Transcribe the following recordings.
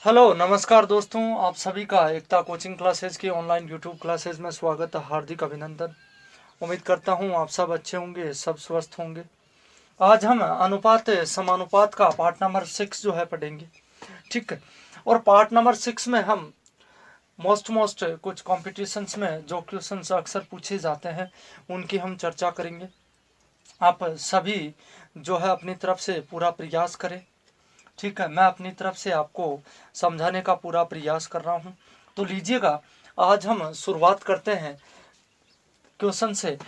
Hello नमस्कार दोस्तों, आप सभी का एकता कोचिंग क्लासेस की ऑनलाइन यूट्यूब क्लासेस में स्वागत है। हार्दिक अभिनंदन। उम्मीद करता हूं आप सब अच्छे होंगे, सब स्वस्थ होंगे। आज हम अनुपात समानुपात का पार्ट नंबर 6 जो है पढ़ेंगे, ठीक है। और पार्ट नंबर 6 में हम मोस्ट कुछ कॉम्पिटिशन्स में जो क्वेश्चंस अक्सर पूछे जाते हैं उनकी हम चर्चा करेंगे। आप सभी जो है अपनी तरफ से पूरा प्रयास करें, ठीक है। मैं अपनी तरफ से आपको समझाने का पूरा प्रयास कर रहा हूँ। तो लीजिएगा, आज हम शुरुआत करते हैं क्वेश्चन से।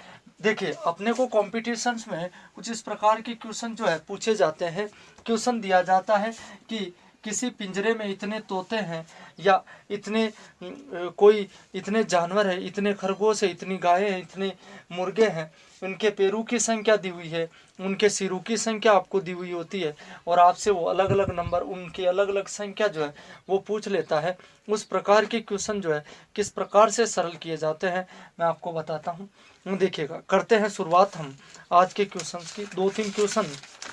देखिए, अपने को कॉम्पिटिशन्स में कुछ इस प्रकार के क्वेश्चन जो है पूछे जाते हैं। क्वेश्चन दिया जाता है कि किसी पिंजरे में इतने तोते हैं या इतने कोई इतने जानवर है, इतने खरगोश है, इतनी गायें हैं, इतने मुर्गे हैं। उनके पैरों की संख्या दी हुई है, उनके सिरों की संख्या आपको दी हुई होती है और आपसे वो अलग अलग नंबर, उनकी अलग अलग संख्या जो है वो पूछ लेता है। उस प्रकार के क्वेश्चन जो है किस प्रकार से सरल किए जाते हैं मैं आपको बताता हूँ। देखिएगा, करते हैं शुरुआत हम आज के क्वेश्चंस की। 2-3 क्वेश्चन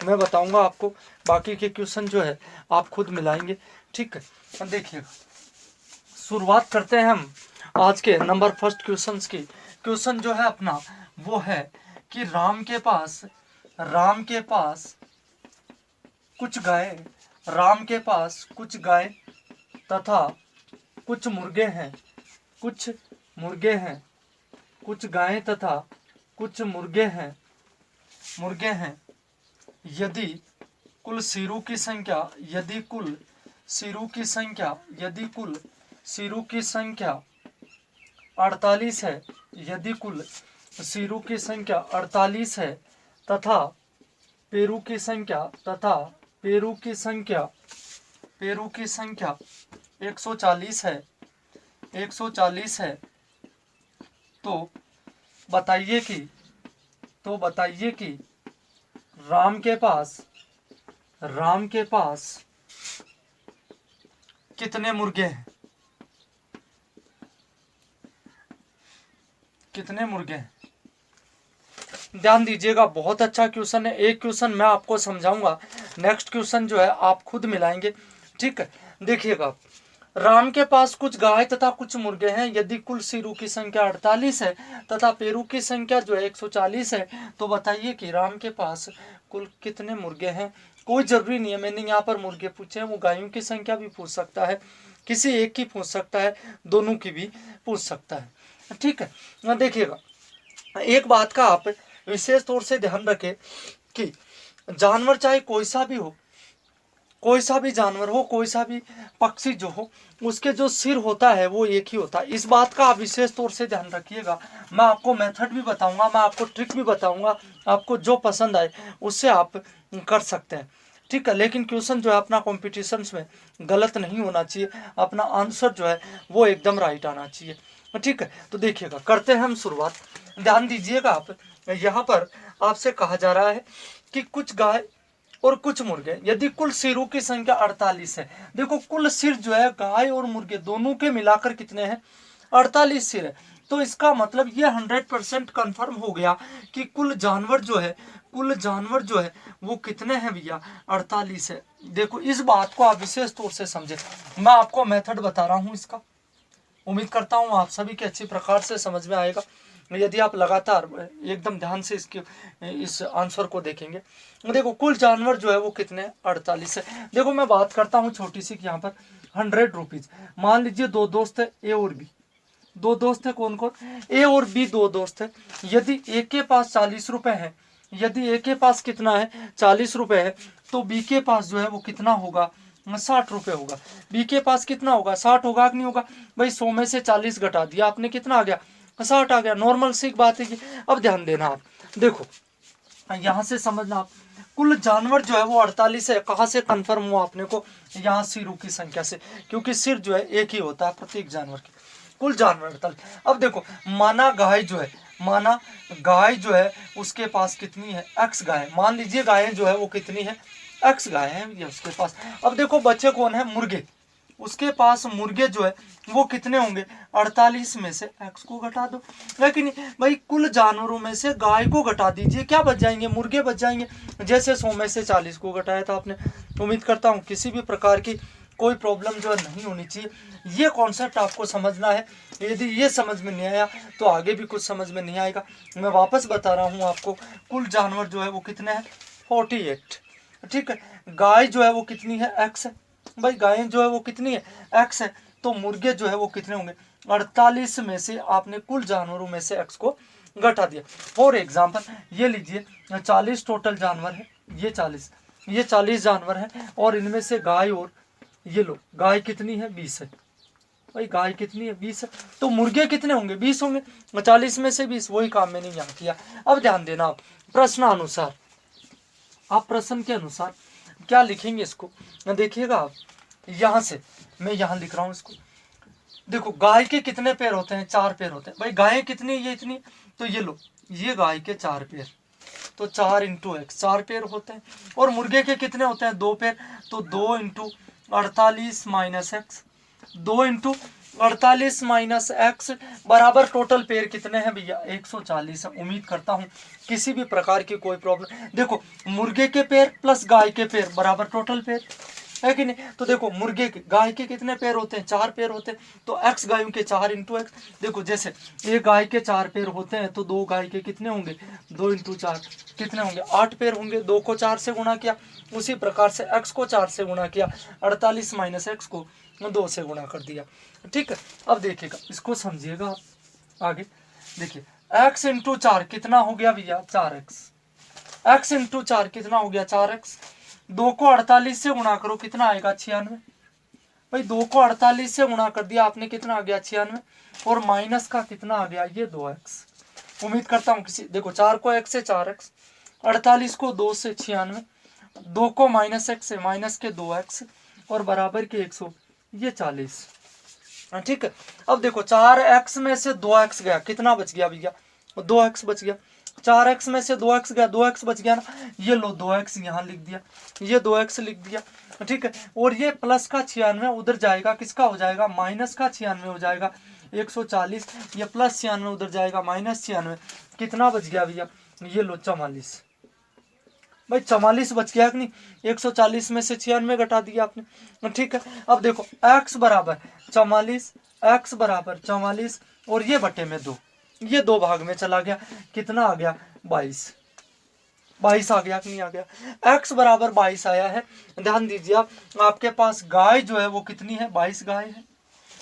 मैं बताऊंगा आपको, बाकी के क्वेश्चन जो है आप खुद मिलाएंगे, ठीक है। देखिएगा, शुरुआत करते हैं हम आज के नंबर फर्स्ट क्वेश्चंस की। क्वेश्चन जो है अपना वो है कि राम के पास कुछ गाय तथा कुछ मुर्गे हैं। कुछ गायें तथा कुछ मुर्गे हैं। यदि कुल सिरों की संख्या 48 है, तथा पेरू की संख्या 140 है, तो बताइए कि राम के पास कितने मुर्गे हैं। ध्यान दीजिएगा, बहुत अच्छा क्वेश्चन है। एक क्वेश्चन मैं आपको समझाऊंगा, नेक्स्ट क्वेश्चन जो है आप खुद मिलाएंगे, ठीक है। देखिएगा, राम के पास कुछ गाय तथा कुछ मुर्गे हैं। यदि कुल सिरों की संख्या 48 है तथा पैरों की संख्या जो है 140 है, तो बताइए कि राम के पास कुल कितने मुर्गे हैं। कोई जरूरी नहीं है, मैंने यहाँ पर मुर्गे पूछे हैं, वो गायों की संख्या भी पूछ सकता है, किसी एक की पूछ सकता है, दोनों की भी पूछ सकता है, ठीक है। देखिएगा, एक बात का आप विशेष तौर से ध्यान रखें कि जानवर चाहे कोई सा भी जानवर हो, कोई सा भी पक्षी जो हो, उसके जो सिर होता है वो एक ही होता है। इस बात का आप विशेष तौर से ध्यान रखिएगा। मैं आपको मेथड भी बताऊंगा, मैं आपको ट्रिक भी बताऊंगा, आपको जो पसंद आए उससे आप कर सकते हैं, ठीक है। लेकिन क्वेश्चन जो है अपना कॉम्पिटिशन्स में गलत नहीं होना चाहिए, अपना आंसर जो है वो एकदम राइट आना चाहिए, ठीक है। तो देखिएगा, करते हैं हम शुरुआत। ध्यान दीजिएगा, आप यहाँ पर आपसे कहा जा रहा है कि कुछ गाय और कुछ मुर्गे, यदि कुल सिरों की संख्या 48 है। देखो, कुल सिर जो है गाय और मुर्गे दोनों के मिलाकर कितने हैं, 48 सिर है। तो इसका मतलब ये 100% कन्फर्म हो गया कि कुल जानवर जो है वो कितने हैं भैया, 48 है। देखो, इस बात को आप विशेष तौर से समझे, मैं आपको मेथड बता रहा हूँ इसका। उम्मीद करता हूँ आप सभी के अच्छी प्रकार से समझ में आएगा यदि आप लगातार एकदम ध्यान से इस आंसर को देखेंगे। देखो, कुल जानवर जो है वो कितने, 48 है। देखो, मैं बात करता हूँ छोटी सी, यहाँ पर 100 रुपीज। मान लीजिए दो दोस्त है, ए और बी। दो दोस्त है, कौन कौन, ए और बी दो दोस्त है। यदि ए के पास 40 रुपए है, यदि ए के पास कितना है, 40 रुपए है, तो बी के पास जो है वो कितना होगा, 60 रुपए होगा। बी के पास कितना होगा, 60 होगा कि नहीं होगा भाई। 100 में से 40 घटा दिया आपने, कितना आ गया, 60 आ गया। नॉर्मल सी बात है कि अब ध्यान देना आप, देखो यहाँ से समझना आप, कुल जानवर जो है वो 48 है। कहाँ से कंफर्म हुआ अपने को, यहाँ सिरों की संख्या से, क्योंकि सिर जो है एक ही होता है प्रत्येक जानवर के। कुल जानवर 48। अब देखो, माना गाय जो है उसके पास कितनी है, x गाय। मान लीजिए गायें जो है वो कितनी है, x गाय है ये उसके पास। अब देखो, बच्चे कौन है, मुर्गे। उसके पास मुर्गे जो है वो कितने होंगे, 48 में से x को घटा दो। लेकिन भाई, कुल जानवरों में से गाय को घटा दीजिए, क्या बच जाएंगे, मुर्गे बच जाएंगे। जैसे 100 में से 40 को घटाया था आपने। उम्मीद करता हूँ किसी भी प्रकार की कोई प्रॉब्लम जो है नहीं होनी चाहिए। ये कॉन्सेप्ट आपको समझना है। यदि ये समझ में नहीं आया तो आगे भी कुछ समझ में नहीं आएगा। मैं वापस बता रहा हूँ आपको, कुल जानवर जो है वो कितने हैं, 48। ठीक है, गाय जो है वो कितनी है, x है। भाई गाय जो है वो कितनी है, x है। तो मुर्गे जो है वो कितने होंगे, 48 में से आपने कुल जानवरों में से x को घटा दिया। फॉर एग्जाम्पल ये लीजिए 40 टोटल जानवर है, ये 40 जानवर हैं और इनमें से गाय, और ये लो गाय कितनी है, 20 है। भाई गाय कितनी है, 20 है। तो मुर्गे कितने होंगे, 20 होंगे। 40 में से 20, वही काम मैंने यहाँ किया। अब ध्यान देना आप प्रश्नानुसार, आप प्रश्न के अनुसार क्या लिखेंगे इसको, देखिएगा आप यहाँ से, मैं यहाँ लिख रहा हूँ इसको। देखो गाय के कितने पैर होते हैं, 4 पैर होते हैं। भाई गायें कितनी, ये इतनी, तो ये लो ये गाय के 4 पैर, तो 4 इंटू एक्स, 4 पैर होते हैं। और मुर्गे के कितने होते हैं, 2 पैर, तो 2 into 48 minus x, 2 into 48 minus x बराबर टोटल पैर कितने हैं भैया, 140 है। उम्मीद करता हूँ किसी भी प्रकार की कोई प्रॉब्लम, देखो मुर्गे के पैर प्लस गाय के पैर बराबर टोटल पैर है कि नहीं। तो देखो मुर्गे के, गाय के कितने पैर होते हैं, 4 पैर होते हैं। तो एक्स गायों के 4 इंटू एक्स, देखो जैसे एक गाय के 4 पैर होते हैं तो 2 गाय के कितने होंगे, 2 इंटू 4 कितने होंगे, 8 पैर होंगे। 2 को 4 से गुणा किया, उसी प्रकार से एक्स को 4 से गुणा किया, 48 माइनस एक्स को 2 से गुणा कर दिया। ठीक है, अब देखिएगा इसको समझिएगा आप आगे। देखिए एक्स इंटू 4 कितना हो गया भैया, 4x। एक्स इंटू 4 कितना हो गया, 4x। 2 को 48 से गुणा करो, कितना आएगा, 96। भाई 2 को 48 से गुणा कर दिया आपने, कितना आ गया, 96। और माइनस का कितना आ गया, ये 2x। उम्मीद करता हूँ किसी, देखो 4 को x से 4x, 48 को 2 से 96, 2 को माइनस x से माइनस के 2x और बराबर के 100, ये 40। ठीक है, अब देखो 4x में से 2x गया, कितना बच गया भैया, 2x बच गया। 4x में से 2x गया, 2x बच गया ना, ये लो 2x यहाँ लिख दिया, ये 2x लिख दिया। ठीक है, और ये प्लस का 96 उधर जाएगा, किसका हो जाएगा, माइनस का 96 हो जाएगा, 140। ये प्लस 96 उधर जाएगा, माइनस 96, कितना बच गया भैया, ये लो 44। भाई 44 बच गया कि नहीं, 140 में से 96 घटा दिया आपने। ठीक है, अब देखो x बराबर 44, x बराबर 44 और ये बटे में 2, ये 2 भाग में चला गया, कितना आ गया, 22 आ गया कि नहीं आ गया, x बराबर 22 आया है। ध्यान दीजिए आप, आपके पास गाय जो है वो कितनी है, 22 गाय है।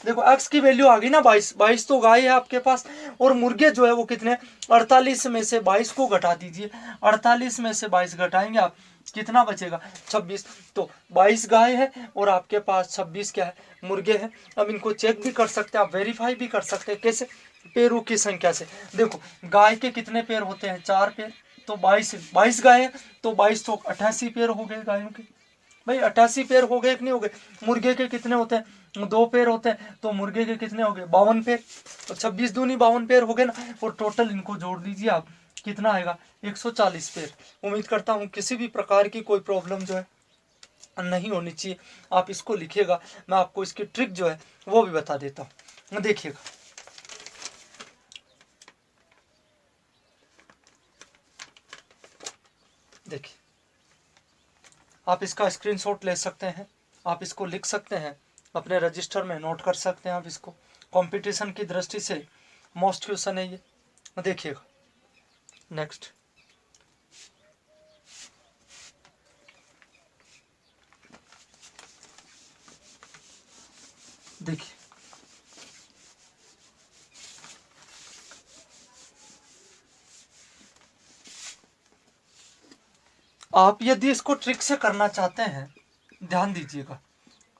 देखो x की वैल्यू आ गई ना 22 तो गाय है आपके पास। और मुर्गे जो है वो कितने, 48 में से 22 को घटा दीजिए, 48 में से 22 घटाएंगे आप, कितना बचेगा, 26। तो 22 गाय है और आपके पास 26 क्या है, मुर्गे हैं। अब इनको चेक भी कर सकते हैं आप, वेरीफाई भी कर सकते हैं, कैसे, पैरों की संख्या से। देखो गाय के कितने पैर होते हैं, 4 पैर, तो 22 गाय है, तो 22 तो 88 पैर हो गए गायों के। भाई 88 पैर हो गए कि नहीं हो गए। मुर्गे के कितने होते हैं, 2 पैर होते हैं, तो मुर्गे के कितने हो गए, 52 पैर। तो 26 दूनी 52 पैर हो गए ना, और टोटल इनको जोड़ लीजिए आप, कितना आएगा, 140 पैर। उम्मीद करता हूँ किसी भी प्रकार की कोई प्रॉब्लम जो है नहीं होनी चाहिए। आप इसको लिखिएगा, मैं आपको इसकी ट्रिक जो है वो भी बता देता हूँ, देखिएगा। देखिए आप इसका स्क्रीनशॉट ले सकते हैं, आप इसको लिख सकते हैं, अपने रजिस्टर में नोट कर सकते हैं आप इसको। कंपटीशन की दृष्टि से मोस्ट क्वेश्चन है ये, देखिएगा। नेक्स्ट, देखिए आप यदि इसको ट्रिक से करना चाहते हैं, ध्यान दीजिएगा,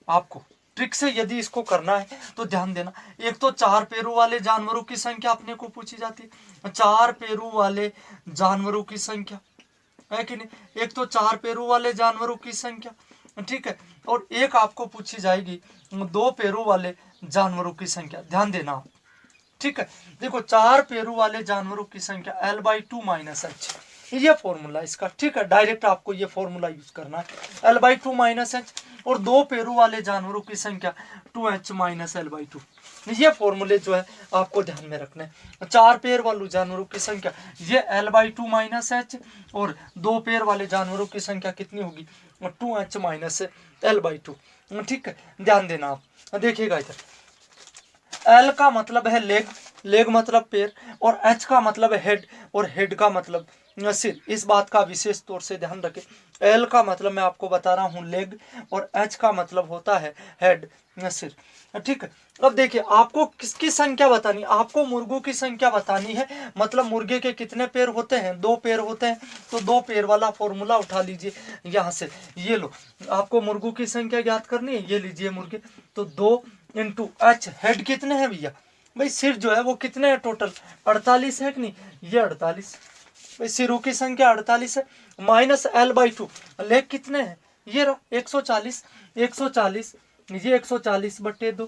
आपको ट्रिक से यदि इसको करना है तो ध्यान देना। एक तो 4 पैरों वाले जानवरों की संख्या अपने को पूछी जाती है, 4 पैरों वाले जानवरों की संख्या है कि नहीं, एक तो 4 पैरों वाले जानवरों की संख्या, ठीक है। और एक आपको पूछी जाएगी 2 पैरों वाले जानवरों की संख्या, ध्यान देना आप, ठीक है। देखो 4 पैरों वाले जानवरों की संख्या L/2 माइनस एच, ये फॉर्मूला इसका, ठीक है। डायरेक्ट आपको ये फॉर्मूला यूज करना है, L/2 माइनस एच। और 2 पैरों वाले जानवरों की संख्या 2h माइनस L/2, ये फॉर्मूले जो है आपको ध्यान में रखना है। 4 पैर वाले जानवरों की संख्या ये L/2 माइनस एच, और 2 पैर वाले जानवरों की संख्या कितनी होगी, 2h माइनस L/2। ठीक है, ध्यान देना आप। देखिएगा इधर, एल का मतलब है लेग, लेग मतलब पैर, और एच का मतलब है हेड, और हेड का मतलब सिर। इस बात का विशेष तौर से ध्यान रखें। एल का मतलब मैं आपको बता रहा हूँ लेग, और एच का मतलब होता है हेड, सिर। ठीक है, अब देखिए आपको किसकी संख्या बतानी, आपको मुर्गों की संख्या बतानी है। मतलब मुर्गे के कितने पैर होते हैं, 2 पैर होते हैं, तो 2 पैर वाला फॉर्मूला उठा लीजिए यहाँ से। ये लो, आपको मुर्गों की संख्या ज्ञात करनी है, ये लीजिए मुर्गे, तो 2 इंटू एच, हेड कितने हैं भैया, भाई सिर जो है वो कितने हैं टोटल, 48 है कि नहीं, ये 48, भाई सिरों की संख्या 48 है, माइनस L/2, लेग कितने हैं, ये रहा 140, 140, ये 140/2,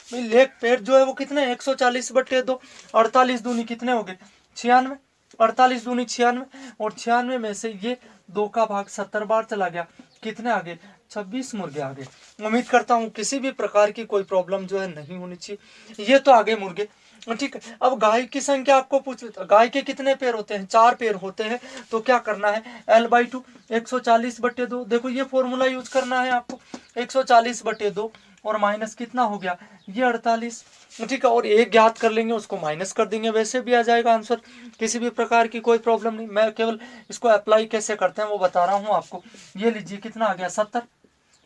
भाई लेग पेट जो है वो कितने, 140/2, 48 दूनी कितने हो गए, 96, 48 दूनी 96, और 96 में से ये 2 का भाग 70 बार चला गया, कितने आ गए, 26 मुर्गे आ गए। उम्मीद करता हूँ किसी भी प्रकार की कोई प्रॉब्लम जो है नहीं होनी चाहिए। ये तो आ गए मुर्गे, ठीक है। अब गाय की संख्या आपको पूछ लेता, गाय के कितने पैर होते हैं, 4 पैर होते हैं, तो क्या करना है, L/2, 140/2, देखो ये फॉर्मूला यूज करना है आपको, 140/2, और माइनस कितना हो गया, ये 48, ठीक है, और एक ज्ञात कर लेंगे, उसको माइनस कर देंगे, वैसे भी आ जाएगा आंसर, किसी भी प्रकार की कोई प्रॉब्लम नहीं। मैं केवल इसको अप्लाई कैसे करते हैं वो बता रहा हूँ आपको। ये लीजिए कितना आ गया, 70,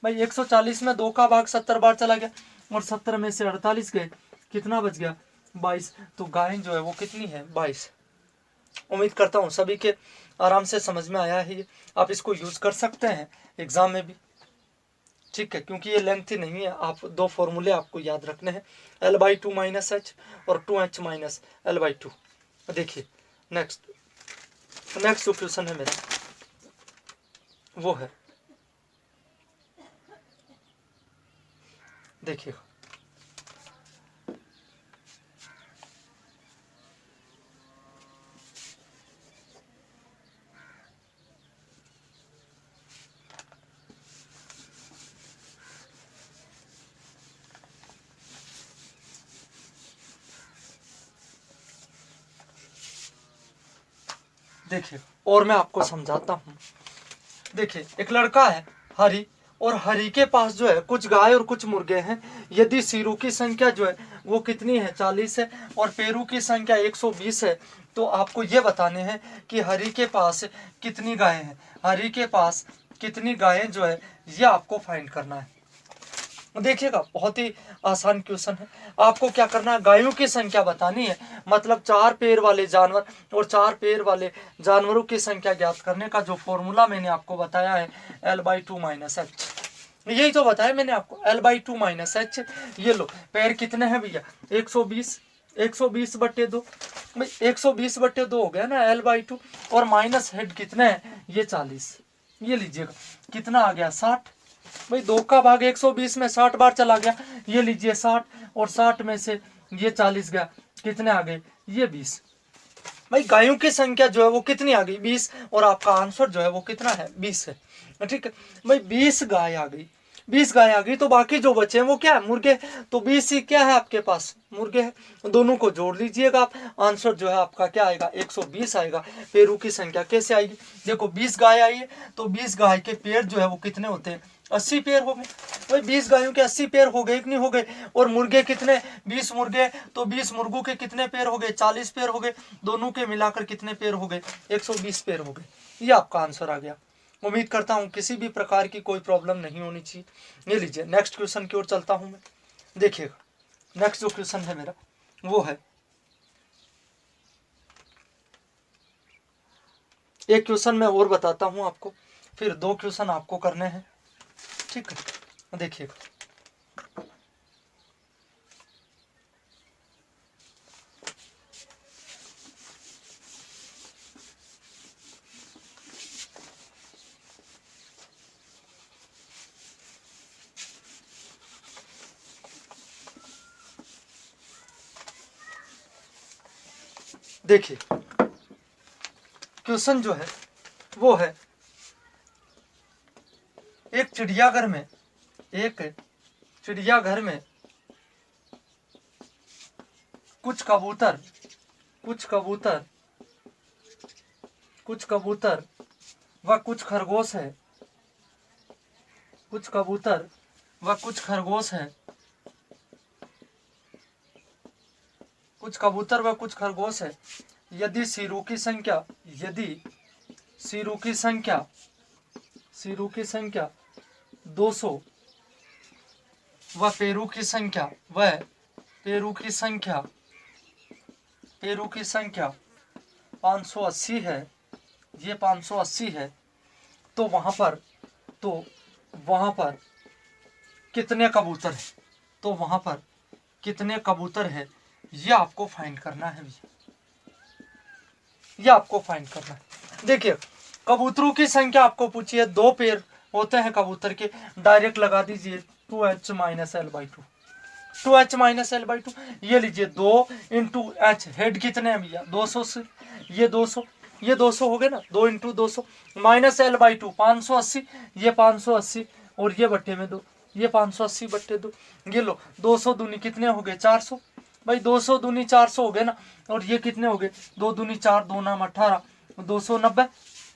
भाई 140 में 2 का भाग 70 बार चला गया, और 70 में से 48 गए, कितना बच गया, 22, तो गाय जो है वो कितनी है, 22। उम्मीद करता हूँ सभी के आराम से समझ में आया है, ये आप इसको यूज कर सकते हैं एग्जाम में भी, ठीक है, क्योंकि ये लेंथी नहीं है। आप 2 फॉर्मूले आपको याद रखने हैं, L/2 माइनस एच, और 2h माइनस L/2। देखिए नेक्स्ट, नेक्स्ट जो क्वेश्चन है मेरा वो है, देखिए देखिए और मैं आपको समझाता हूँ। देखिए एक लड़का है हरी, और हरी के पास जो है कुछ गाय और कुछ मुर्गे हैं। यदि सिरों की संख्या जो है वो कितनी है, 40 है, और पैरों की संख्या 120 है, तो आपको ये बताने हैं कि हरी के पास कितनी गायें हैं, हरी के पास कितनी गायें जो है ये आपको फाइंड करना है। देखिएगा बहुत ही आसान क्वेश्चन है। आपको क्या करना है, गायों की संख्या बतानी है, मतलब 4 पैर वाले जानवर और 4 पैर वाले जानवरों की संख्या ज्ञात करने का जो फॉर्मूला मैंने आपको बताया है, L/2 माइनस एच, यही तो बताया मैंने आपको, L/2 माइनस एच। ये लो पैर कितने हैं भैया, 120, 120/2, भाई 120/2 हो गया ना L/2, और माइनस हेड कितने हैं, ये 40, ये लीजिएगा कितना आ गया, 60, भाई 2 का भाग 120 में 60 बार चला गया, ये लीजिए 60, और 60 में से ये 40 गया, कितने आ गए, ये 20। भाई गायों की संख्या जो है वो कितनी आ गई, 20, और आपका आंसर जो है वो कितना है, 20 है, ठीक है। भाई 20 गाय आ गई, 20 गाय आ गई, तो बाकी जो बचे हैं वो क्या है, मुर्गे, तो 20 ही क्या है आपके पास, मुर्गे है। दोनों को जोड़ लीजिएगा आप, आंसर जो है आपका क्या आएगा, 120 आएगा। पैरों की संख्या कैसे आएगी, देखो 20 गाय आई है, तो 20 गाय के पैर जो है वो कितने होते हैं, 80 पैर हो गए। भाई 20 गायों के 80 पैर हो गए कि नहीं हो गए, और मुर्गे कितने, 20 मुर्गे, तो 20 मुर्गों के कितने पैर हो गए, 40 पैर हो गए, दोनों के मिलाकर कितने पैर हो गए, 120 पैर हो गए। ये आपका आंसर आ गया। उम्मीद करता हूँ किसी भी प्रकार की कोई प्रॉब्लम नहीं होनी चाहिए। ये लीजिए नेक्स्ट क्वेश्चन की ओर चलता हूँ मैं। देखिएगा नेक्स्ट जो क्वेश्चन है मेरा वो है, एक क्वेश्चन मैं और बताता हूँ आपको, फिर 2 क्वेश्चन आपको करने हैं, ठीक है। देखिएगा देखिए क्वेश्चन जो है वो है, एक चिड़ियाघर में, एक चिड़ियाघर में कुछ कबूतर, कुछ कबूतर, कुछ कबूतर व कुछ खरगोश है, कुछ कबूतर व कुछ खरगोश है, कुछ कबूतर व कुछ खरगोश है। यदि सिरों की संख्या, यदि सिरों की संख्या, सिरों की संख्या 200 व पैरों की संख्या, वह पैरों की संख्या, पैरों की संख्या 580 है, ये 580 है, तो वहां पर, तो वहां पर कितने कबूतर है, तो वहां पर कितने कबूतर है, ये आपको फाइंड करना है भैया, ये आपको फाइंड करना है। देखिए कबूतरों की संख्या आपको पूछी है, 2 पैर होते हैं कबूतर के, डायरेक्ट लगा दीजिए 2h minus L by 2, 2h minus L by 2, ये लीजिए 2 इंटू एच, हेड कितने हैं भैया 200 से, ये 200, ये 200 हो गए ना, 2 इंटू 200 माइनस एल बाई 2 580, ये 580 और ये बट्टे में 2, ये 580 बट्टे 2, ये लो 200 दूनी कितने हो गए 400, भाई 200 दूनी 400 हो गए ना, और ये कितने हो गए 2 दूनी 4, 2 नाम 18, 290,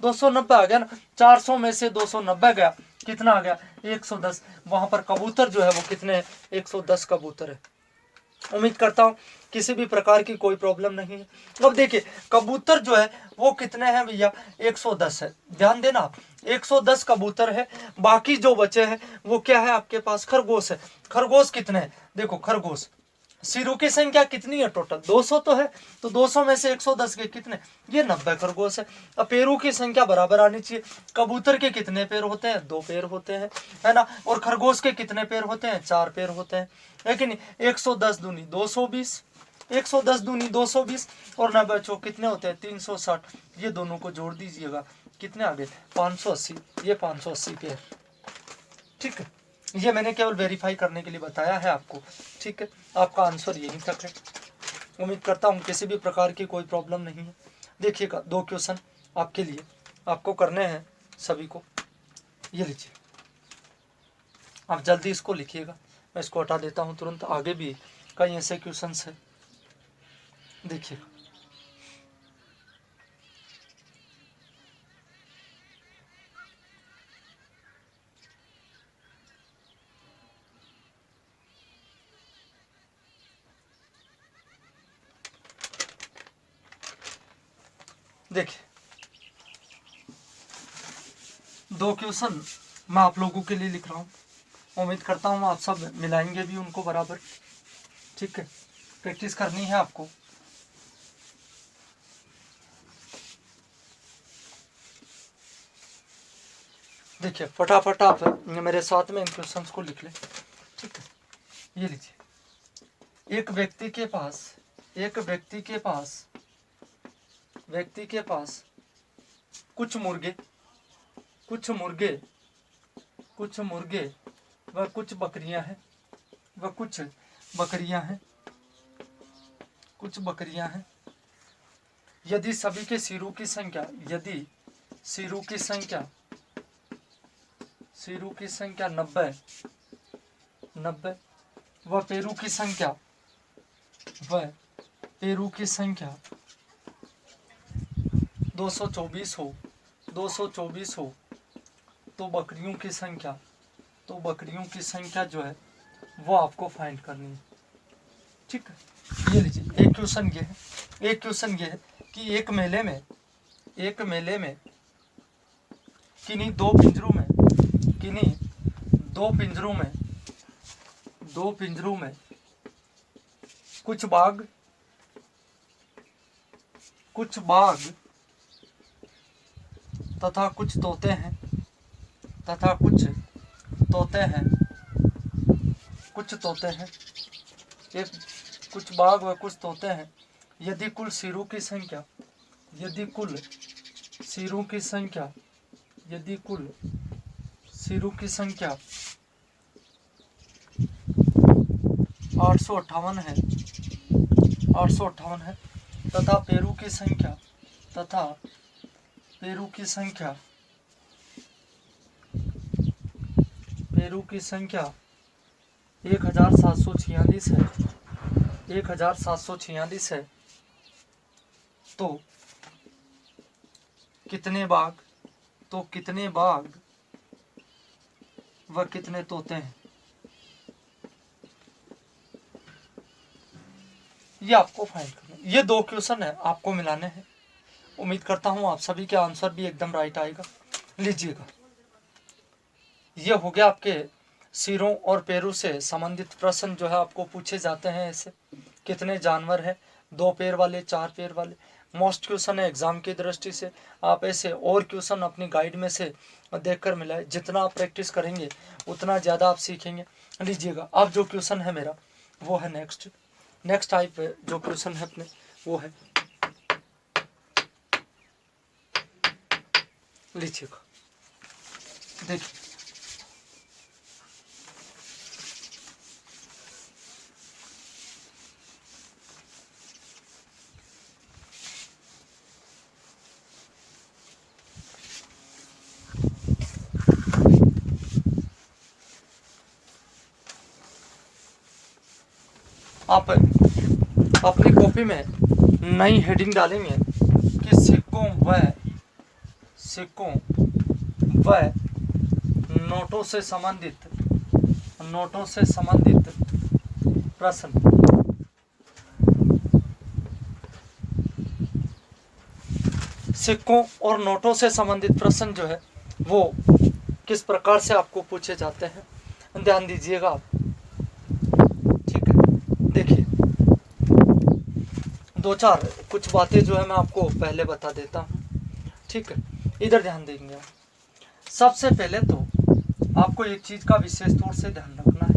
290 आ गया ना, 400 में से 290 गया, कितना आ गया 110। वहां पर कबूतर जो है वो कितने हैं 110 कबूतर है। उम्मीद करता हूँ किसी भी प्रकार की कोई प्रॉब्लम नहीं है। अब देखिए कबूतर जो है वो कितने हैं भैया 110 है, ध्यान देना आप, 110 कबूतर है, बाकी जो बचे हैं वो क्या है आपके पास खरगोश है। खरगोश कितने हैं, देखो खरगोश सिरों की संख्या कितनी है टोटल 200 तो है, तो 200 में से 110 के कितने, ये 90 खरगोश है। अब पैरों की संख्या बराबर आनी चाहिए, कबूतर के कितने पैर होते हैं 2 पैर होते हैं, है ना, और खरगोश के कितने पैर होते हैं 4 पैर होते हैं, है कि नहीं। 110 दूनी 220, 110 दूनी 220 और 90 चौक कितने होते हैं 360, ये दोनों को जोड़ दीजिएगा कितने आ गए 580, ये 580 पैर, ठीक है। ये मैंने केवल वेरीफाई करने के लिए बताया है आपको, ठीक है। आपका आंसर यहीं तक है। उम्मीद करता हूँ किसी भी प्रकार की कोई प्रॉब्लम नहीं है। देखिएगा 2 क्वेश्चन आपके लिए, आपको करने हैं सभी को, ये लीजिए आप जल्दी इसको लिखिएगा, मैं इसको हटा देता हूँ तुरंत, आगे भी कई ऐसे क्वेश्चन है, देखिएगा। देखिए 2 क्वेश्चन मैं आप लोगों के लिए लिख रहा हूँ, उम्मीद करता हूँ आप सब मिलाएंगे भी उनको बराबर, ठीक है। प्रैक्टिस करनी है आपको। देखिए फटाफट आप मेरे साथ में इन क्वेश्चंस को लिख लें, ठीक है। ये लीजिए, एक व्यक्ति के पास, एक व्यक्ति के पास, व्यक्ति के पास कुछ मुर्गे, कुछ मुर्गे, कुछ मुर्गे व कुछ बकरियां हैं, व कुछ बकरियां हैं, कुछ बकरियां हैं। यदि सभी के सिरों की संख्या, यदि सिरों की संख्या, सिरों की संख्या 90, 90 व पैरों की संख्या, व पैरों की संख्या 224 हो, 224 हो, तो बकरियों की संख्या, तो बकरियों की संख्या जो है वो आपको फाइंड करनी है, ठीक है। ये लीजिए एक क्वेश्चन ये है, एक क्वेश्चन ये है कि एक मेले में, एक मेले में किन्हीं 2 पिंजरों में, किन्हीं 2 पिंजरों में, 2 पिंजरों में कुछ बाघ, कुछ बाघ तथा कुछ तोते हैं, तथा कुछ तोते हैं, कुछ तोते हैं, एक कुछ बाघ व कुछ तोते हैं। यदि कुल सिरों की संख्या, यदि कुल सिरों की संख्या, यदि कुल सिरों की संख्या 858 है, 858 है, तथा पैरों की संख्या, तथा पैरों की संख्या, पैरों की संख्या 1746 है, 1746 है, तो कितने बाघ, तो कितने बाघ व कितने तोते हैं, ये आपको फाइंड करना है। ये 2 क्वेश्चन है, आपको मिलाने हैं। उम्मीद करता हूँ आप सभी के आंसर भी एकदम राइट आएगा। लीजिएगा, ये हो गया आपके सिरों और पैरों से संबंधित प्रश्न जो है आपको पूछे जाते हैं। ऐसे कितने जानवर हैं, 2 पैर वाले, 4 पैर वाले। मोस्ट क्वेश्चन है एग्जाम की दृष्टि से। आप ऐसे और क्वेश्चन अपनी गाइड में से देखकर मिलाए। जितना आप प्रैक्टिस करेंगे उतना ज़्यादा आप सीखेंगे। लीजिएगा, अब जो क्वेश्चन है मेरा वो है नेक्स्ट टाइप जो क्वेश्चन है अपने वो है, लीजिएगा देखिए, आप अपनी कॉपी में नई हेडिंग डालेंगे कि सिक्कों व नोटों से संबंधित प्रश्न। सिक्कों और नोटों से संबंधित प्रश्न जो है वो किस प्रकार से आपको पूछे जाते हैं, ध्यान दीजिएगा आप। ठीक है, देखिए 2-4 कुछ बातें जो है मैं आपको पहले बता देता हूँ। ठीक है, इधर ध्यान देंगे आप। सबसे पहले तो आपको एक चीज़ का विशेष तौर से ध्यान रखना है।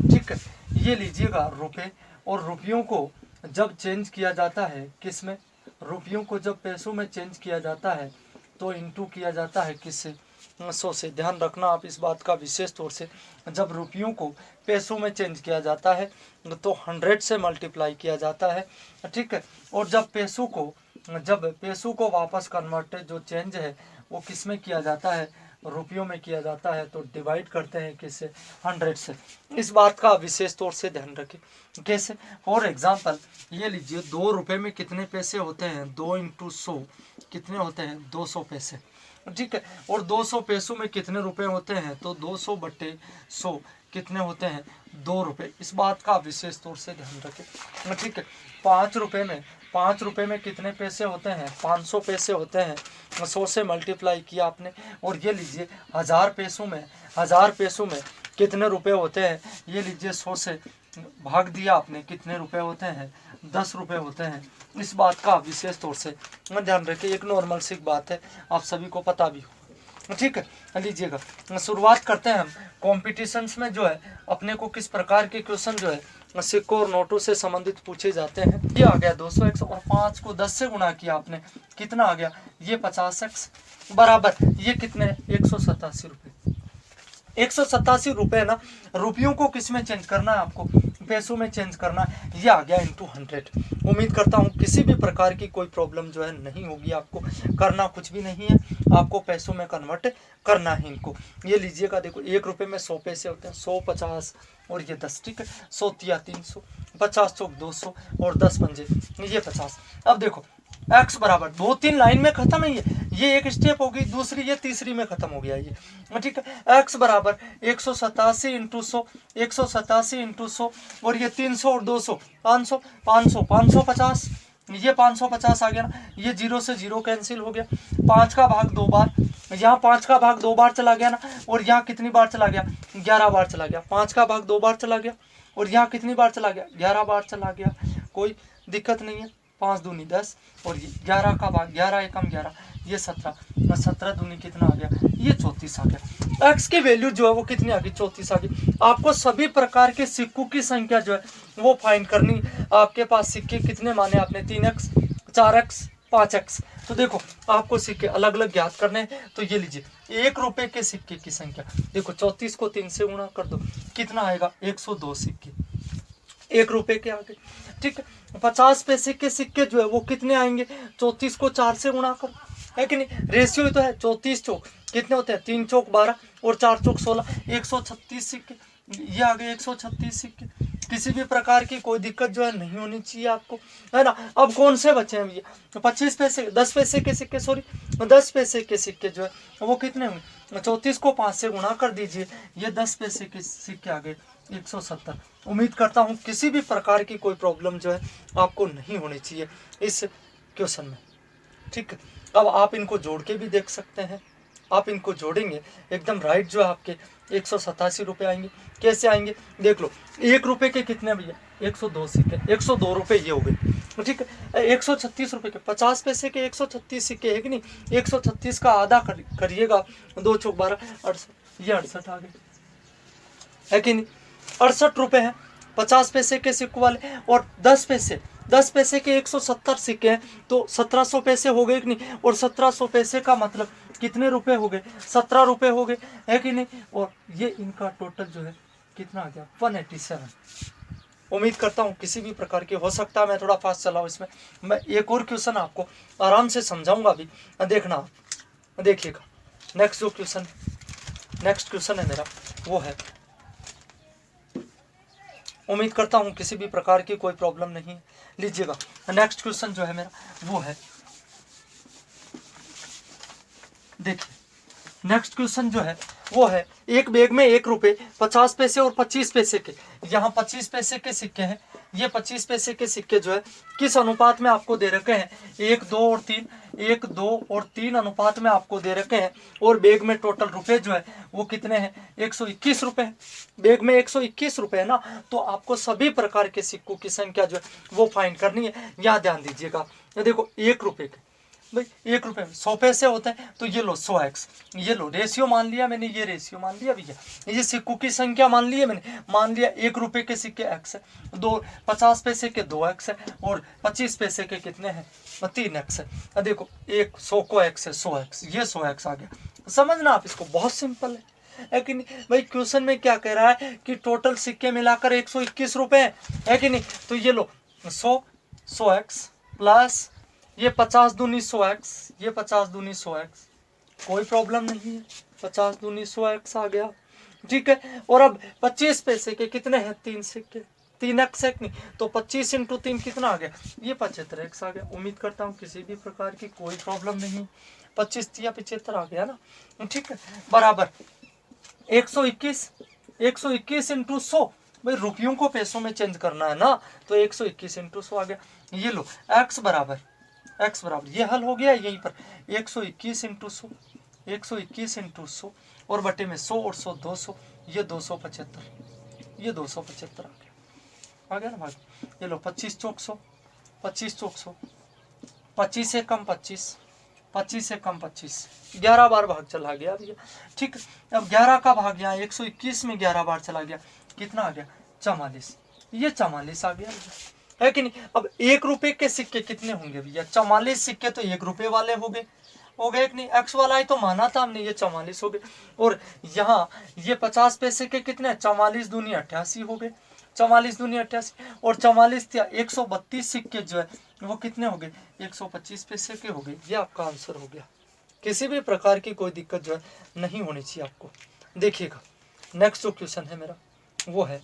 ठीक है, ये लीजिएगा, रुपए और रुपयों को जब चेंज किया जाता है, किस में, रुपयों को जब पैसों में चेंज किया जाता है तो इनटू किया जाता है किससे, 100 से। ध्यान रखना आप इस बात का विशेष तौर से। जब रुपयों को पैसों में चेंज किया जाता है तो 100 से मल्टीप्लाई किया जाता है। ठीक है, और जब पैसों को वापस कन्वर्ट जो चेंज है वो किस में किया जाता है, रुपयों में किया जाता है, तो डिवाइड करते हैं किससे, 100 से। इस बात का विशेष तौर से ध्यान रखें। कैसे, फॉर एग्जांपल ये लीजिए, 2 रुपये में कितने पैसे होते हैं, 2 × 100 कितने होते हैं, 200 पैसे। ठीक है, और 200 पैसों में कितने रुपए होते हैं, तो 200/100 कितने होते हैं, 2 रुपये। इस बात का विशेष तौर से ध्यान रखें। ठीक है, 5 रुपये में कितने पैसे होते हैं, 500 पैसे होते हैं। 100 से मल्टीप्लाई किया आपने। और ये लीजिए 1000 पैसों में कितने रुपए होते हैं, ये लीजिए 100 से भाग दिया आपने, कितने रुपए होते हैं, 10 रुपये होते हैं। इस बात का विशेष तौर से ध्यान रखिए। एक नॉर्मल सी बात है, आप सभी को पता भी हो। ठीक है, लीजिएगा, शुरुआत करते हैं हम कॉम्पिटिशन्स में जो है अपने को किस प्रकार के क्वेश्चन जो है सिक्कों और नोटों से संबंधित पूछे जाते हैं। ये आ गया 200x और 5 को 10 से गुणा किया आपने, कितना आ गया, ये 50x बराबर ये कितने, 187 रुपये। 187 रुपये ना, रुपयों को किस में चेंज करना है, आपको पैसों में चेंज करना है। ये आ गया × 100। उम्मीद करता हूँ किसी भी प्रकार की कोई प्रॉब्लम जो है नहीं होगी। आपको करना कुछ भी नहीं है, आपको पैसों में कन्वर्ट करना है इनको। ये लीजिएगा, देखो 1 रुपये में 100 पैसे होते हैं, 100, 50 और ये 10। ठीक है, 100 × 300, 50 × 200 और 10 पंजे ये 50। अब देखो x बराबर 2-3 लाइन में खत्म है। ये एक स्टेप होगी, दूसरी ये तीसरी में खत्म हो गया ये। ठीक है, x बराबर 187 × 100, 187 × 100 और ये 300 और 200, 500, 550, ये 550 आ गया ना। ये 0 से 0 कैंसिल हो गया। 5 का भाग 2 बार, यहाँ 5 का भाग 2 बार चला गया ना, और यहाँ कितनी बार चला गया, 11 बार चला गया। 5 का भाग 2 बार चला गया और यहाँ कितनी बार चला गया, 11 बार चला गया। कोई दिक्कत नहीं है। 5 दूनी 10 और ये 11 का भाग 11 एकम 11, ये 17, 17 दूनी कितना आ गया, ये 34 आ गया। x की वैल्यू जो है वो कितनी आ गई, 34 आ गई। आपको सभी प्रकार के सिक्कों की संख्या जो है वो फाइंड करनी। आपके पास सिक्के कितने माने आपने, 3x, 4x, 5x। तो देखो आपको सिक्के अलग अलग ज्ञात करने हैं। तो ये लीजिए 1 रुपये के सिक्के की संख्या, देखो 34 को 3 से गुणा कर दो, कितना आएगा, 102 सिक्के 1 रुपये के आगे। ठीक है, 50 पैसे के सिक्के जो है वो कितने आएंगे, 34 को 4 से गुणा करो, है कि नहीं। रेशियो तो है 34 चौक कितने होते हैं, 3 चौक 12 और 4 चौक 16, 136 सिक्के ये आ गए, 136 सिक्के। किसी भी प्रकार की कोई दिक्कत जो है नहीं होनी चाहिए आपको, है ना। अब कौन से बचे हैं भैया, 25 पैसे 10 पैसे के सिक्के, सॉरी 10 पैसे के सिक्के जो है वो कितने होंगे, 34 को 5 से गुणा कर दीजिए, ये 10 पैसे के सिक्के आ गए, 170। उम्मीद करता हूँ किसी भी प्रकार की कोई प्रॉब्लम जो है आपको नहीं होनी चाहिए इस क्वेश्चन में। ठीक है, अब आप इनको जोड़ के भी देख सकते हैं। आप इनको जोड़ेंगे एकदम राइट जो है आपके 187 रुपये आएंगे। कैसे आएंगे देख लो, 1 रुपये के कितने भैया, 102 सिक्के, 102 रुपये ये हो गए। ठीक है, 136 रुपये के 50 पैसे के 136 सिक्के है कि नहीं, 136 का आधा करिएगा, 2 चौक 12, 68, ये 68 आ गए, है कि नहीं। 68 रुपये हैं 50 पैसे के सिक्कों वाले, और 10 पैसे के 170 सिक्के हैं, तो 1700 पैसे हो गए कि नहीं। और 1700 पैसे का मतलब कितने रुपए हो गए, 17 रुपये हो गए, है कि नहीं। और ये इनका टोटल जो है कितना आ गया, 187। उम्मीद करता हूँ किसी भी प्रकार की, हो सकता है मैं थोड़ा फास्ट चलाऊँ इसमें। मैं एक और क्वेश्चन आपको आराम से समझाऊंगा अभी, देखना आप, देखिएगा। नेक्स्ट क्वेश्चन है मेरा वो है, उम्मीद करता हूँ किसी भी प्रकार की कोई प्रॉब्लम नहीं है। लीजिएगा नेक्स्ट क्वेश्चन जो है मेरा वो है, देखिए नेक्स्ट क्वेश्चन जो है वो है, एक बैग में 1 रुपये 50 पैसे और 25 पैसे के, यहाँ 25 पैसे के सिक्के हैं, ये 25 पैसे के सिक्के जो है किस अनुपात में आपको दे रखे हैं, 1 2 और 3, 1 2 और 3 अनुपात में आपको दे रखे हैं। और बैग में टोटल रुपए जो है वो कितने हैं, 121 रुपये हैं। बैग में 121 रुपये है ना, तो आपको सभी प्रकार के सिक्कों की संख्या जो है वो फाइंड करनी है। यहाँ ध्यान दीजिएगा, देखो 1 रुपये के भाई 1 रुपये में 100 पैसे होते हैं, तो ये लो 100x, ये लो रेशियो मान लिया मैंने, ये रेशियो मान लिया भैया, ये सिक्कों की संख्या मान ली है मैंने, मान लिया 1 रुपये के सिक्के x है, 50 पैसे के 2x है, और 25 पैसे के कितने हैं, 3x है। देखो 100 को x है 100x, ये 100x आ गया। समझना आप इसको, बहुत सिंपल है कि नहीं भाई। क्वेश्चन में क्या कह रहा है कि टोटल सिक्के मिलाकर 121 रुपये है कि नहीं, तो ये लो 100x प्लस ये 50 दूनी 100x, ये 50 दूनी 100x, कोई प्रॉब्लम नहीं है, 50 दूनी 100x आ गया। ठीक है, और अब 25 पैसे के कितने हैं, 3 सिक्के, 3x है नहीं, तो 25 इंटू 3 कितना आ गया, ये 75x आ गया। उम्मीद करता हूँ किसी भी प्रकार की कोई प्रॉब्लम नहीं, 25 या 75 आ गया ना। ठीक है, बराबर 121 इंटू 100, भाई रुपयों को पैसों में चेंज करना है ना, तो 121 इंटू 100 आ गया। ये लो x बराबर ये हल हो गया यहीं पर, 121 इंटू 100, 121 इंटू 100 और बटे में 100 और 100 200, ये 275, ये 275 आ गया ना भाई। ये लो 25 चौक 100, 25 चौक 100, 25 से कम 25, 25 से कम 25, 11 बार भाग चला गया भैया। ठीक, अब 11 का भाग यहाँ 121 में 11 बार चला गया, कितना आ गया, 44, ये 44 आ गया है कि नहीं। अब 1 रुपये के सिक्के कितने होंगे भैया, 44 सिक्के तो 1 रुपये वाले हो गए कि नहीं, एक्स वाला ही तो माना था हमने, ये 44 हो गए। और यहाँ ये 50 पैसे के कितने, 44 दूनी 88 हो गए, 44 दूनी 88, और 44 132 सिक्के जो है वो कितने हो गए, 125 पैसे के हो गए। ये आपका आंसर हो गया। किसी भी प्रकार की कोई दिक्कत जो है नहीं होनी चाहिए आपको। देखिएगा नेक्स्ट जो क्वेश्चन है मेरा वो है,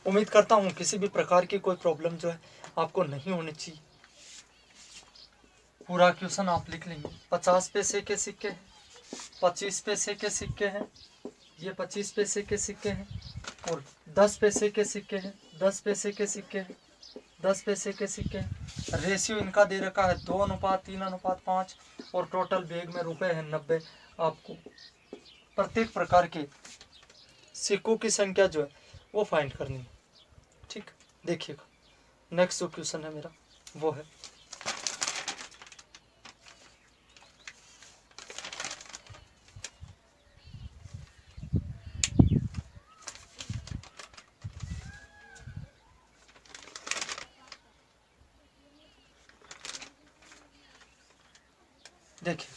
उम्मीद करता हूँ किसी भी प्रकार की कोई प्रॉब्लम जो है आपको नहीं होनी चाहिए। पूरा क्वेश्चन आप लिख लेंगे। 50 पैसे के सिक्के हैं, 25 पैसे के सिक्के हैं, ये 25 पैसे के सिक्के हैं, और 10 पैसे के सिक्के हैं, 10 पैसे के सिक्के हैं, 10 पैसे के सिक्के हैं। रेशियो इनका दे रखा है 2:3:5, और टोटल बैग में रुपए हैं 90। आपको प्रत्येक प्रकार के सिक्कों की संख्या जो है वो फाइंड करनी है। ठीक, देखिएगा नेक्स्ट जो क्वेश्चन है मेरा वो है, देखिए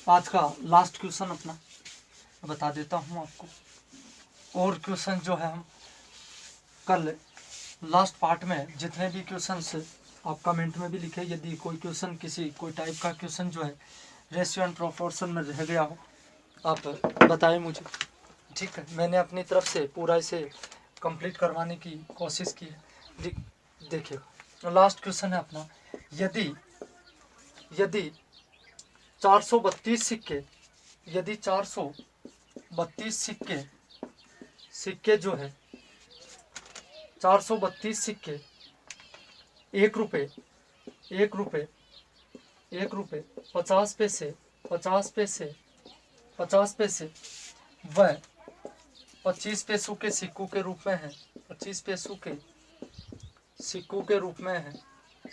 आज का लास्ट क्वेश्चन अपना बता देता हूँ आपको। और क्वेश्चन जो है हम कल लास्ट पार्ट में जितने भी क्वेश्चंस आप कमेंट में भी लिखे, यदि कोई क्वेश्चन कोई टाइप का क्वेश्चन जो है रेशियो एंड प्रोपोर्शन में रह गया हो आप बताएं मुझे। ठीक है, मैंने अपनी तरफ से पूरा इसे कंप्लीट करवाने की कोशिश की है। देखिएगा लास्ट क्वेश्चन है अपना, यदि 432 सिक्के यदि 432 सिक्के जो है 432 सिक्के 1 रुपये 50 पैसे 50 पैसे 50 पैसे वह 25 पैसों के सिक्कों के रूप में है। 25 पैसों के सिक्कों के रूप में है।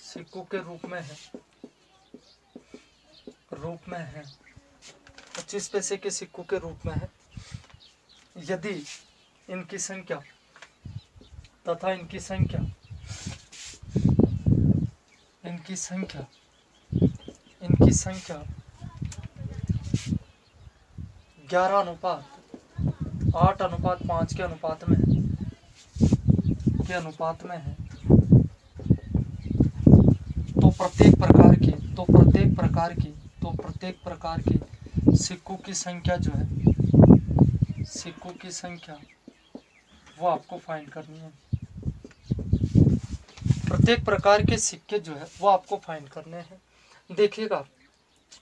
सिक्कों के रूप में है। 25 पैसे के सिक्कों के रूप में है। यदि इनकी संख्या तथा इनकी संख्या 11:8:5 के अनुपात में है तो प्रत्येक प्रकार की सिक्कों की संख्या जो है वो आपको फाइंड करनी है। प्रत्येक प्रकार के सिक्के जो है वो आपको फाइंड करने हैं। देखिएगा,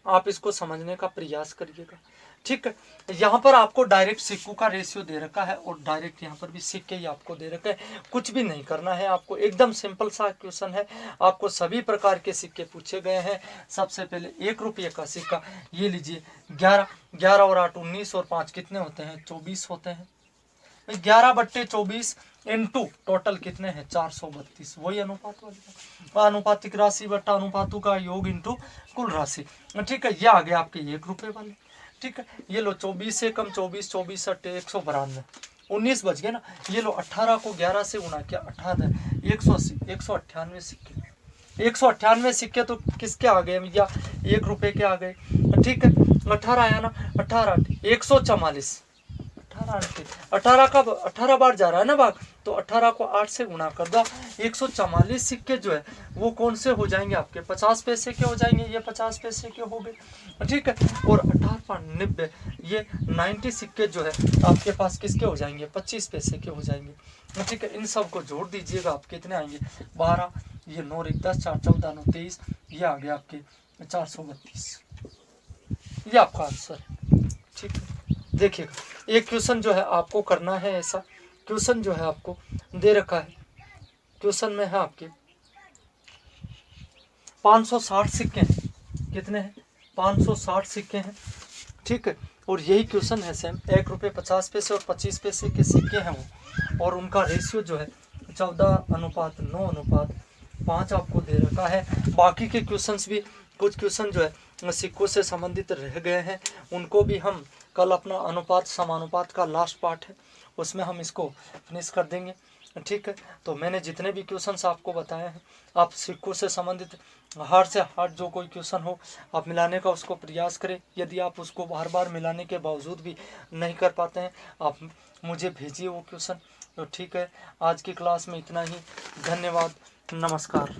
आप इसको समझने का प्रयास करिएगा। ठीक है, यहाँ पर आपको डायरेक्ट सिक्कों का रेशियो दे रखा है और डायरेक्ट यहाँ पर भी सिक्के ही आपको दे रखे हैं। कुछ भी नहीं करना है आपको, एकदम सिंपल सा क्वेश्चन है। आपको सभी प्रकार के सिक्के पूछे गए हैं। सबसे पहले 1 रुपये का सिक्का ये लीजिए। 11 और 8 19 और 5 कितने होते हैं? 24 होते हैं। 11/24 इंटू टोटल कितने हैं? 432। वही अनुपात वाली अनुपातिक राशि बट्टा अनुपातों का योग इंटू कुल राशि। ठीक है, ये आ गया आपके 1 रुपये वाले। ठीक है, ये लो 24 से कम 24 24 अट्ठे 192 19 बच गए ना। ये लो 18 को 11 से गुणा किया 18 180 198 सिक्के। 198 सिक्के तो किसके आ गए भैया? 1 रुपये के आ गए। ठीक है, 18 आया ना। 18 144 18 बार जा रहा है ना भाग, तो 18 को 8 से गुणा कर दो। 144 सिक्के जो है वो कौन से हो जाएंगे? आपके 50 पैसे के हो जाएंगे। ये 50 पैसे के हो गए। ठीक है, और 18 ये 90 सिक्के जो है आपके पास किसके हो जाएंगे? 25 पैसे के हो जाएंगे। ठीक है, इन सब को जोड़ दीजिएगा, आप कितने आएंगे? 12 ये 9 1 10 4 14 9 23 ये आ गया आपके 432। ये आपका आंसर है। ठीक है, देखिएगा, एक क्वेश्चन जो है आपको करना है ऐसा। क्वेश्चन जो है आपको दे रखा है। क्वेश्चन में है आपके 560 सिक्के हैं। कितने हैं? 560 सिक्के हैं। ठीक है, और यही क्वेश्चन है सेम। 1 रुपये 50 पैसे और 25 पैसे के सिक्के हैं वो, और उनका रेशियो जो है 14:9:5 आपको दे रखा है। बाकी के क्वेश्चंस भी, कुछ क्वेश्चन जो है सिक्कों से संबंधित रह गए हैं, उनको भी हम कल अपना अनुपात समानुपात का लास्ट पार्ट है उसमें हम इसको फिनिश कर देंगे। ठीक है, तो मैंने जितने भी क्वेश्चंस आपको बताए हैं, आप सिक्कों से संबंधित हार्ड से हार्ड जो कोई क्वेश्चन हो आप मिलाने का उसको प्रयास करें। यदि आप उसको बार बार मिलाने के बावजूद भी नहीं कर पाते हैं, आप मुझे भेजिए वो क्वेश्चन। तो ठीक है, आज की क्लास में इतना ही। धन्यवाद, नमस्कार।